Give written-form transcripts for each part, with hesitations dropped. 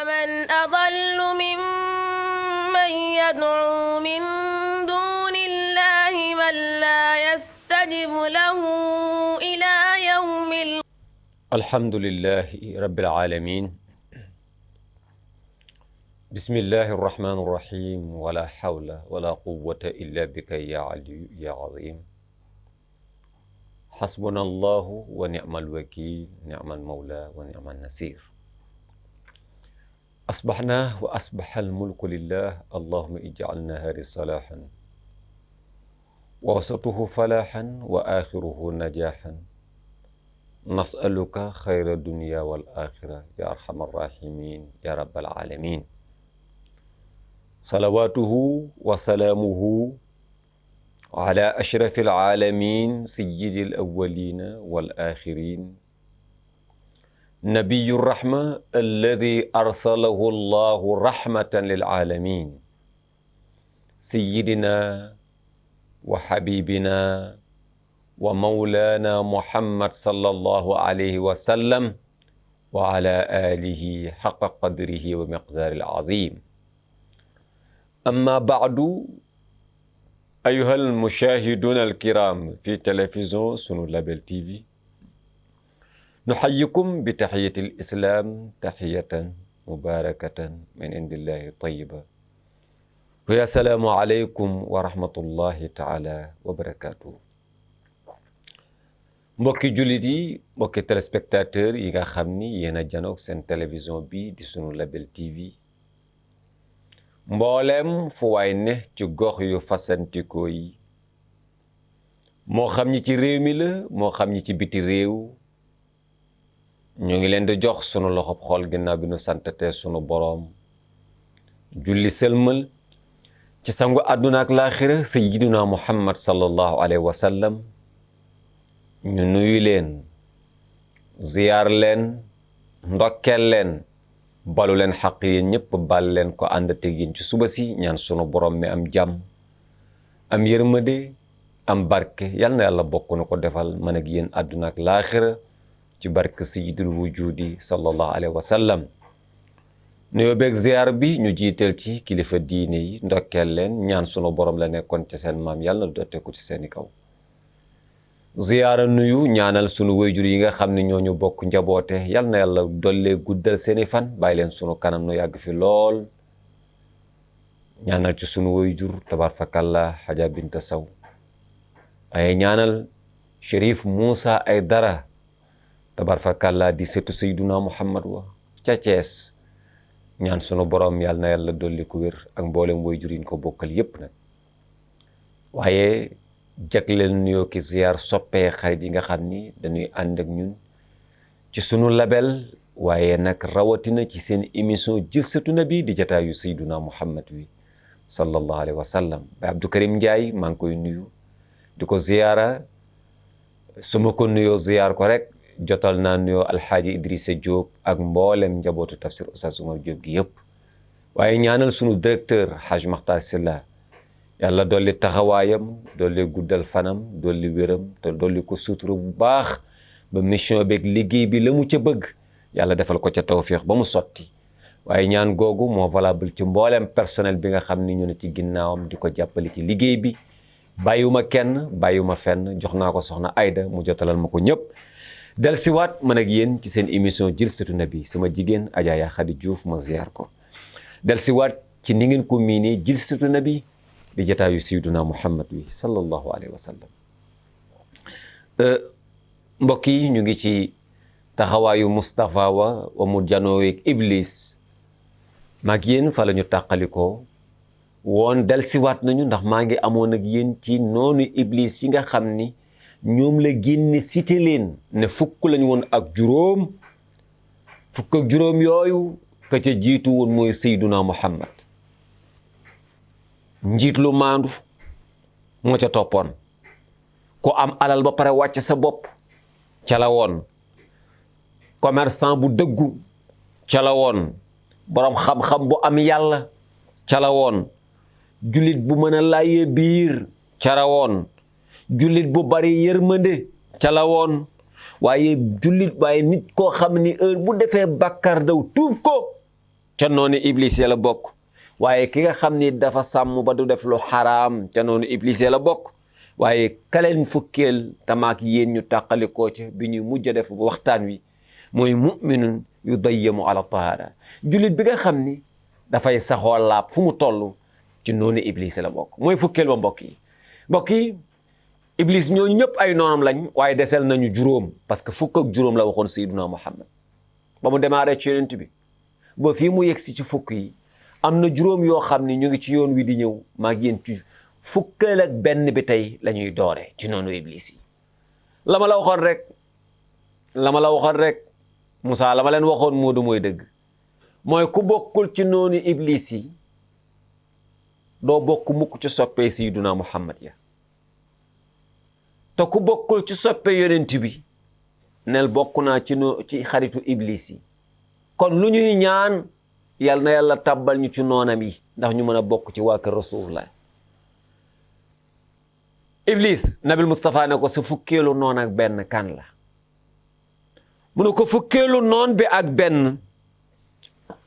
ومن أضل ممن يدعو من دون الله من لا يستجب له إلى يوم الحمد لله رب العالمين بسم الله الرحمن الرحيم ولا حول ولا قوة إلا بك يا علي يا عظيم حسبنا الله ونعم الوكيل نعم المولى ونعم النصير أصبحنا وأصبح الملك لله اللهم اجعل نهاري صلاحا ووسطه فلاحا وآخره نجاحا نسألك خير الدنيا والآخرة يا أرحم الراحمين يا رب العالمين صلواته وسلامه على أشرف العالمين سيد الأولين والآخرين نبي الرحمة الذي أرسله الله رحمة للعالمين سيدنا وحبيبنا ومولانا محمد صلى الله عليه وسلم وعلى آله حق قدره ومقدار العظيم أما بعد أيها المشاهدون الكرام في تلفزيون سنو لابل تي في نحييكم بتحية الإسلام تحية مباركة من عند الله طيبة ويا السلام عليكم ورحمة الله تعالى وبركاته mbokki jullit yi mbokki téléspectateur yi nga xam ni yéen a janoog seen télévision bi di sunu label TV mbooleem fu waay ne ci gox yu fasantikoo yi moo xam ñi ci réew mi la moo xam ñi ci biti réew ñu ngi leen di jox sunu loxob xool ginnaaw bi nu santatee sunu boroom julli sëlmal ci sangu àdduna ak laaxira sayyidina Muhammad sallallahu alayhi wa sallam ñu nuyu leen ziyaar leen ndokkeel leen balu leen xaq yéen ñëpp bal leen ko ànd teg yéen ci suba si ñaan sunu borom mi am jàmm am yërmande am barke yal na yàlla bokk na ko defal man ak yéen àdduna ak laaxira ci barke sayyidul wujudi sallallahu alayhi wa sallam nuyoo beeg ziyaar bi ñu jiital ci kilifa diine yi ndokkeel leen ñaan sunu borom la nekkoon ci seen maam yàlla na dotte ko ci seeni kaw ziyaara nuyu ñaanal sunu wayjur yi nga xam ne ñooñu bokk njaboote yal na yàlla dollee guddal seeni fan bàyyi leen sunu kanam nu yàgg fi lool ñaanal ci sunu wayjur tabarfakallah Haja Binta Saw ay ñaanal Chérif Moussa Aidara tabarfakallah di setu Seyduna Muhammad wa ca Cees ñaan sunu borom yal na yàlla dolli ko wér ak mboolem wayjur yi ñu ko bokkal yépp nag waaye jagleel nuyoo ki ziyaar soppee xarit yi nga xam ni dañuy ànd ak ñun ci sunu label waaye nag rawatina ci seen émission Jilsatu Nabi di jataayu Seyduna Muhammad wi sallallahu alayhi wa sallam ba Abdou Karim Ndiaye maa ngi koy nuyu di ko ziyaara su ma ko nuyoo ziyaar ko rek jotal naa nuyoo Alxaaji Idrissa Diop ak mboolem njabootu tafsir Oustaz Oumar Diop gi yëpp waaye ñaanal sunu directeur Haj Makhtar Sylla yàlla dolli taxawaayam dolli guddal fanam dolli wéram te dolli ko sutura bu baax ba mission beeg liggéey bi la mu ca bëgg yàlla defal ko ca tawfiix ba mu sotti waaye ñaan googu moo valable ci mboolem personnel bi nga xam ni ñu ne ci ginnaawam di ko jàppale ci liggéey bi bàyyiwuma kenn bàyyiwuma fenn jox naa ko soxna Aida mu jotalal ma ko ñëpp del siwaat man ak yéen ci seen émission Jilsatu Nabi sama jigéen Adja Ya Khady Diouf ma ziyaar ko del siwaat ci ni ngeen ko miinee Jilsatu Nabi di jataayu Seydina Muhammad wi sallallahu alayhi wa sallam mbokk yi ñu ngi ci taxawaayu Moustapha wa mu janooweeg Iblis maag yéen fa la ñu tàqalikoo woon del siwaat nañu ndax maa ngi amoon ak yéen ci noonu Iblis yi nga xam ni ñoom la génne cité leen ne fukk lañu woon ak juróom fukk ak juróom yooyu ka ca jiitu woon mooy Seydina Muhammad njiit lu maandu moo ca toppoon ku am alal ba pare wàcc sa bopp ca la woon commerçant bu dëggu ca la woon boroom xam-xam bu am yàlla ca la woon jullit bu mën a laayee biir ca la woon jullit bu bari yërmande ca la woon waaye jullit waaye nit koo xam ni heure bu defee bàkkaar daw tuub ko ca noonu iblis ya la bokk. waaye ki nga xam ni dafa sàmm ba du def lu xaraam ca noonu iblis ya la bokk. waaye kaleen fukkeel tamaak yéen ñu tàqalikoo ca bi ñuy mujj a def waxtaan wi mooy muminun yu dayyamu ala tahara jullit bi nga xam ni dafay saxoo laab fu mu toll ci noonu iblis la bokk mooy fukkeel ba mbokk yi iblis ñooñu ñëpp ay noonam lañ waaye desel nañu juróom parce que fukk ak juróom la waxoon sayyiduna Muhammad ba mu démarré ci yonent bi ba fii mu yegsi ci fukk yi am na juróom yoo xam ne ñu ngi ci yoon wi di ñëw maa ngi yéen ci fukkeel ak benn bi tey la ñuy doore ci noonu iblis yi la ma la waxoon rek Moussa la ma leen waxoon Moodu mooy dëgg mooy ku bokkul ci noonu iblis yi doo bokk mukk ci soppee sayyiduna Muhammad ya te ku bokkul ci soppe yonent bi nel bokk naa ci xaritu iblis yi kon lu ñuy ñaan yal na yàlla tàbbal ñu ci noonam yi ndax ñu mën a bokk ci waa kër rasulullah iblis nabil Mustafa ne ko sa fukkeelu noon ak benn kan la mu ne ko fukkeelu noon bi ak benn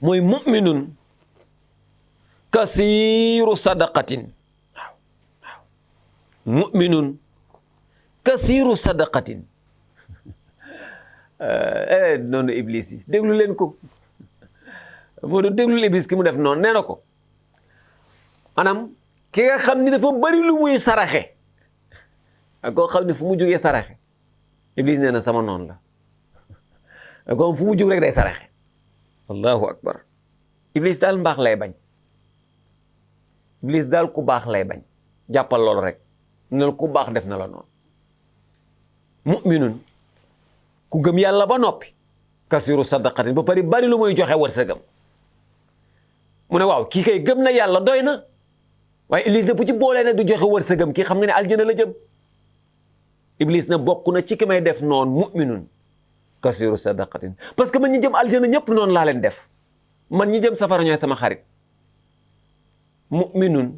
mooy mu'minun kasiiru sadaqatin waaw mu'minun kasiiru sadaqatin noonu iblis yi déglu leen ko moo du déglu iblis ki mu def noonu nee na ko maanaam ki nga xam ni dafa bari lu muy saraxe ak koo xam ne fu mu jógee saraxe iblis nee na sama noonu la comme fu mu jóg rek day saraxe allahu akbar iblis daal mbaax lay bañ iblis daal ku baax lay bañ jàppal loolu rek nel ku baax def na la noonu mu'minun ku gëm yàlla ba noppi kasiru sadaqatin ba pare bari lu muy joxe wërsëgam mu ne waaw kii kay gëm na yàlla doy na waaye iblis ne bu ci boolee ne du joxe wërsëgam kii xam nga ne aljana la jëm iblis na bokk na ci ki may def noonu mu'minun kasiru sadaqatin parce que man ñi jëm aljana ñëpp noonu laa leen def man ñi jëm safara ñooy sama xarit mu'minun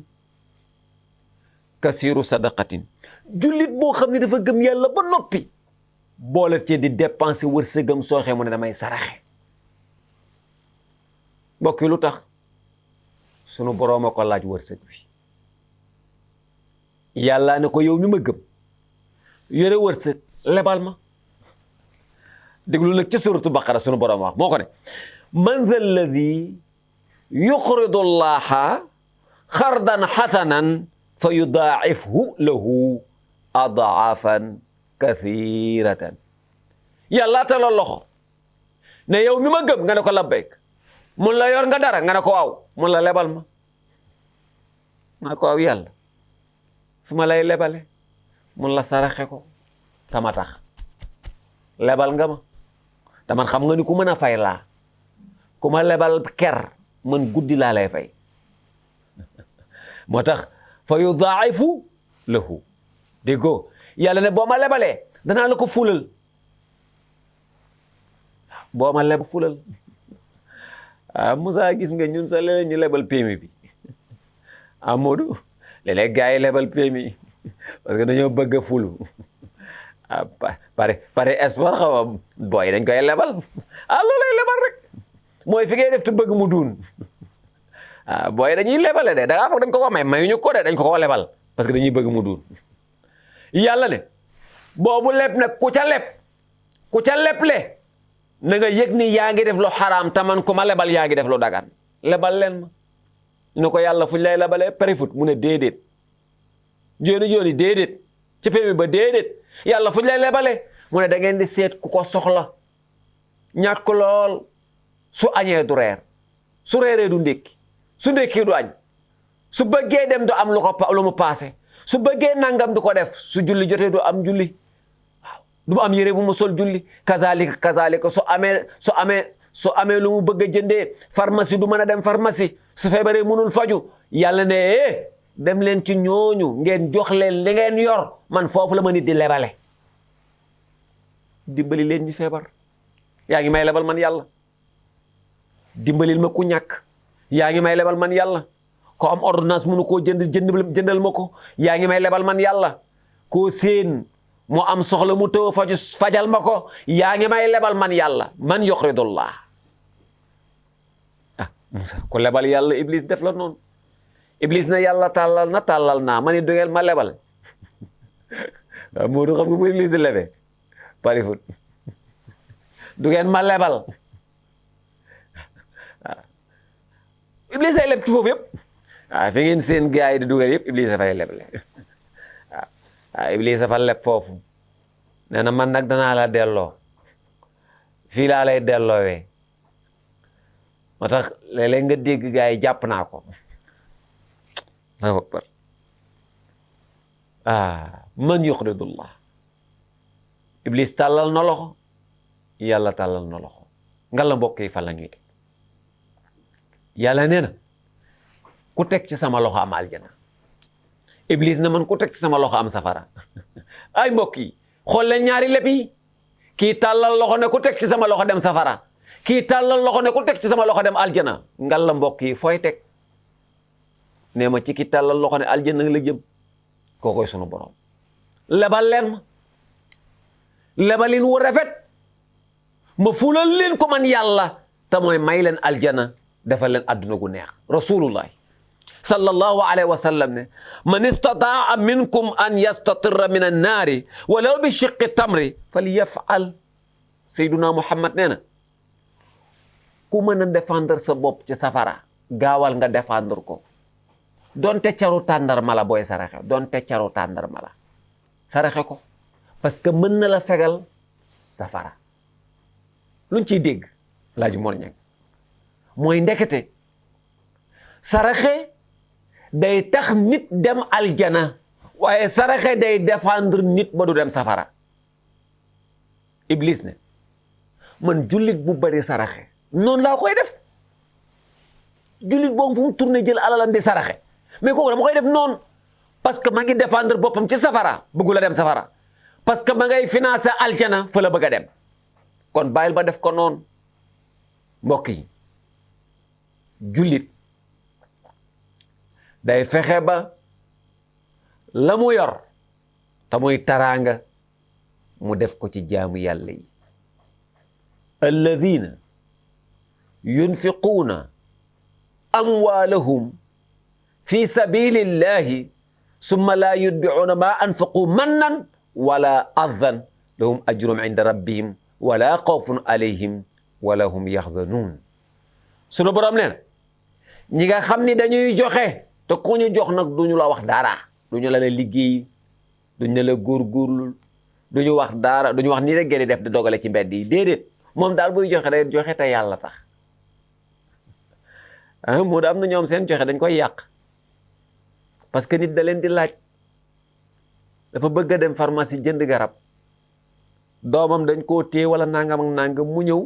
kasiru sadaqatin jullit boo xam ne dafa gëm yàlla ba noppi boole ci di dépenser wërsëgam sooxee mu ne damay saraxe mbokk yi lu tax sunu boroom a ko laaj wërsëg bi yàlla ne ko yow mi ma gëm yore wërsëg lebal ma déglu nag ci suratu baqara sunu boroom wax moo ko ne man dha alladi yuqridu llaha xardan xasanan fa yudaacifhu lahu adaafan kathiratan yàlla te la loxo ne yow mi ma gëm nga ne ko labbayk mun la yor nga dara nga ne ko waaw mun la lebal ma nga ne ko waaw yàlla fu ma lay lebale mun la saraxe ko tama tax lebal nga ma te man xam nga ni ku mën a fay laa ku ma lebal ker man guddi laa lay fay moo tax fa yudaa'ifu lahu déggoo yàlla ne boo ma lebalee danaa la ko fulal boo ma leb fulal Moussa gis nga ñun sax léeg-léeg ñu lebal PMI bi Modou léeg-léeg gars yi lebal PMI parce que dañoo bëgg a fulu pare espoir xaw ma booy dañ koy lebal loolay lebal rek mooy fi ngay def te bëgg mu duun booy dañuy lebale de da ngaa foog dañ ko may mayuñu ko de dañ ko lebal parce que dañuy bëgg mu duun yàlla ne boobu leb nag ku ca leble na nga yëg ni yaa ngi def lu xaraam taman ku ma lebal yaa ngi def lu dagan lebal leen ma ñu ne ko yàlla fuñ lay lebalee préfut mu ne déedéet jooni déedéet ci pémi ba déedéet yàlla fuñ lay lebalee mu ne da ngeen di seet ku ko soxla ñàkk lool su añee du reer su reeree du ndékki su ndékki du añ su bëggee dem du am lu mu paase su bëggee nangam du ko def su julli jotee du am julli waaw du mu am yére bu mu sol julli kazalika su amee lu mu bëgg a jëndee pharmacie du mën a dem pharmacie su feebaree mënul faju yàlla ne dem leen ci ñooñu ngeen jox leen li ngeen yor man foofu la ma nit di lebale dimbali leen ñu feebar yaa ngi may lebal man yàlla dimbalil ma ku ñàkk yaa ngi may lebal man yàlla ko am ordonnance mënu koo jëndal ma ko yaa ngi may lebal man yàlla koo séen mu am soxla mu tëw fajal ma ko yaa ngi may lebal man yàlla man yuqridullah Moussa ku lebal yàlla Iblis def la noonu Iblis na yàlla tàllal naa ma ni du ngeen ma lebal waaw Moodu xam nga bu Iblis di lebe pari foot du ngeen ma lebal waaw Iblis ay leb ci foofu yëpp waaw fi ngeen seen gars yi di dugal yëpp Iblis dafay leble waaw Iblis dafa leb foofu nee na man nag danaa la delloo fii laa lay delloowee moo tax léeg-léeg nga dégg gars yi jàpp naa ko man yuqridullah Iblis tàllal na loxo yàlla tàllal na loxo nga la mbokk yi fan la ñuy teg yàlla nee na ku teg ci sama loxo am aljana Iblis na man ku teg ci sama loxo am safara ay mbokk yi xool leen ñaari lépp yi kii tàllal loxo ne ku teg ci sama loxo dem safara kii tàllal loxo ne ku teg ci sama loxo dem aljana ngal la mbokk yi fooy teg nee ma ci ki tàllal loxo ne aljana la jëm kookoy sunu borom lebal leen ma lebalin wu rafet ma fulal leen ko man yàlla te mooy may leen aljana defal leen adduna gu neex rasulullahi sallallahu alayhi wa sallam ne man istataa minkum an yastatira min annaari walaw bi shiqqi tamri falyafal sayduna muhammad nee na ku mën a défendre sa bopp ci safara gaawal nga défendre ko donte caru tàndar mala booy saraxe donte caru tàndar mala saraxe ko parce que mën na la fegal safara luñ ciy dégg laaj Mor Ñang mooy ndekete saraxe day tax nit dem aljana waaye saraxe day défendre nit ba du dem safara Iblis ne man jullit bu bari saraxe noonu laa koy def jullit boobu fu mu tourné jël alalam di saraxe mais kooku dama koy def noonu parce que ma ngi défendre boppam ci safara bëggu la dem safara parce que ma ngay financer aljana fa la bëgg a dem kon bàyyil ba def ko noonu mbokk yi jullit day fexe ba la mu yor te muy taraanga mu def ko ci jaamu yàlla yi alladina yunfiquuna amwaalahum fi sabilillahi summa laa yutbicuuna maa anfaqu mannan wala adan lahum ajrum inda rabbihim wala xawfun alayhim wala hum yaxzanuun sunu borom nee na ñi nga xam ni dañuy joxe te ku ñu jox nag duñu la wax dara duñu la liggéey duñu la góorgóorlul duñu wax dara duñu wax nii rek ngeen di def di dogale ci mbedd yi déedéet moom daal buy joxe day joxe te yàlla tax moo da am na ñoom seen joxe dañ koy yàq parce que nit da leen di laaj dafa bëgg a dem pharmacie jënd garab doomam dañ koo téye wala nangam ak nangam mu ñëw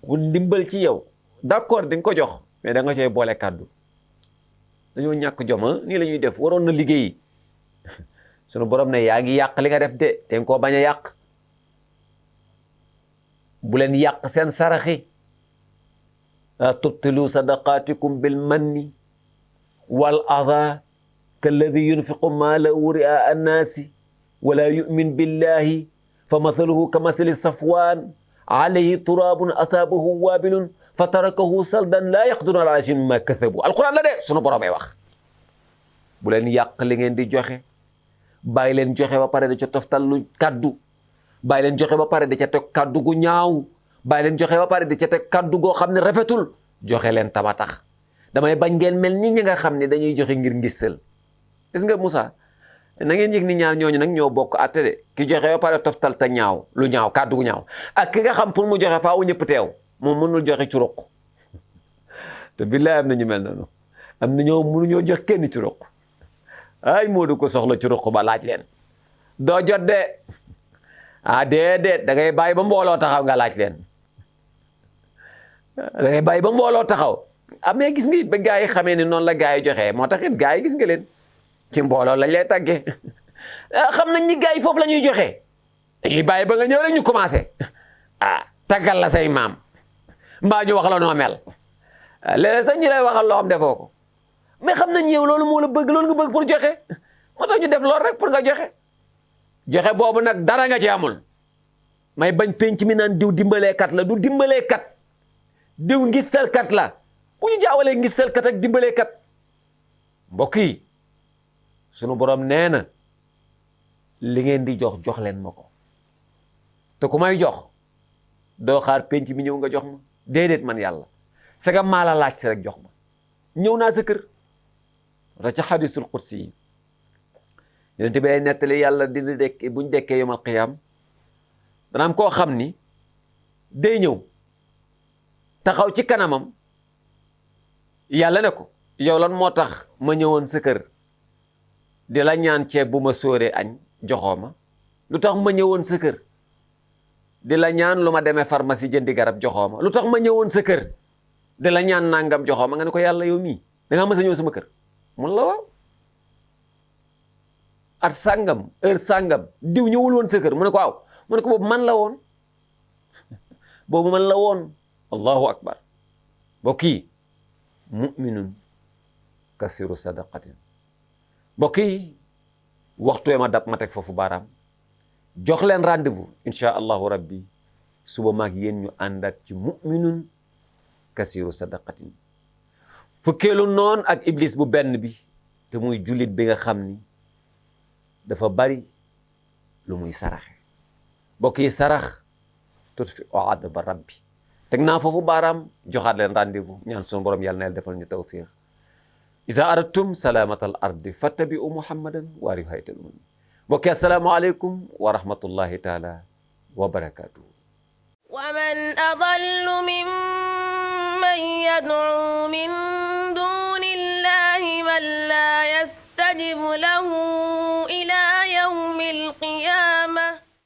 bu ndimbal ci yow d'accord di nga ko jox mais da nga cay boole kàddu dañoo ñàkk joma nii la ñuy def waroon na liggéey sunu borom ne yaa ngi yàq li nga def de te nga koo bañ a yàq bu leen yàq seen saraxi la tubtilu sadaqaatikum bil manni wal ada kalladi yunfiqu maalahu ria annaasi wala yumin billahi fa mathaluhu ka masali safwan alayhi turabun asaabahu waabilun fa tarakahu saldan laa yaqdiruna ala shay'in mimma kasabu alquran la de sunu borom ay wax bu leen yàq li ngeen di joxe bàyyi leen joxe ba pare da ca toftal lu kaddu bàyyi leen joxe ba pare da ca teg kaddu gu ñaaw bàyyi leen joxe ba pare da ca teg kaddu goo xam ne rafetul joxe leen tama tax damay bañ ngeen mel ni ñi nga xam ne dañuy joxe ngir ngissal gis nga Moussa na ngeen yëg ni ñaar ñooñu nag ñoo bokk àtte de ki joxe ba pare toftal te ñaaw lu ñaaw kaddu gu ñaaw ak ki nga xam pour mu joxe faaw ñëpp teew moom mënul joxe ci ruq te billaay am na ñu mel noonu am na ñoo mënuñoo jox kenn ci ruq ay Moodu ko soxla ci ruq ba laaj leen doo jot de déedéet da ngay bàyyi ba mbooloo taxaw nga laaj leen da ngay bàyyi ba mbooloo taxaw mais gis nga it ba gaa yi xamee ni noonu la gaa yi joxe moo tax it gaa yi gis nga leen ci mbooloo lañ lay tàggee xam nañ ni gaa yi foofu la ñuy joxe dañuy bàyyi ba nga ñëw rek ñu commencé taggal la say maam mbaa ñu wax la noo mel léeg-léeg sax ñi lay waxal loo xam defoo ko mais xam nañ yow loolu moo la bëgg loolu nga bëgg pour joxe moo tax ñu def loolu rek pour nga joxe joxe boobu nag dara nga ci amul may bañ penc mi naan diw dimbaleekat la du dimbaleekat diw ngistalkat la bu ñu jaawalee ngisalkat ak dimbalekat. mbokk yi sunu borom nee na li ngeen di jox jox leen ma ko te ku may jox doo xaar penc mi ñëw nga jox ma déedéet man yàlla saga maa la laaj si rek jox ma ñëw naa sa kër ta ca xadisul qudsi yi yonent bi ay nettali yàlla dina dekk buñ dekkee yawmal qiyaam dana am koo xam ni day ñëw taxaw ci kanamam yàlla ne ko yow lan moo tax ma ñëwoon sa kër di la ñaan ceeb bu ma sóoree añ joxoo ma lu tax ma ñëwoon sa kër di la ñaan lu ma demee pharmacie jëndi garab joxoo ma lu tax ma ñëwoon sa kër di la ñaan nangam joxoo ma nga ne ko yàlla yow mii da ngaa mës a ñëw sama kër mun la waaw at sàngam heure sàngam diw ñëwul woon sa kër mu ne ko waaw mu ne ko boobu man la woon boobu man la woon allahu akbar mbokk yi muminun kasiru sadaqatin mbokk yi waxtu ma dab ma teg foofu baaraam jox leen rendez-vous insha allahu rabbi suba maag yéen ñu àndaat ci muminun kasiru sadaqatin fukkeelu noon ak iblis bu benn bi te muy jullit bi nga xam ni dafa bari lu muy saraxe mbokk yi sarax tutfi adaba rabbi teg naa foofu baaraam joxaat leen rendez-vous ñaan sunu borom yàlla na yàlla defal ñu tawfiq iza aradtum salaamata al ardi fattabi'u muhammadan wa alihi haytal mun mbokk yi assalaamu aleykum wa rahmatullahi taala wa barakatuhu wa man adallu mimman yad'u min duni llahi man la yastajibu lahu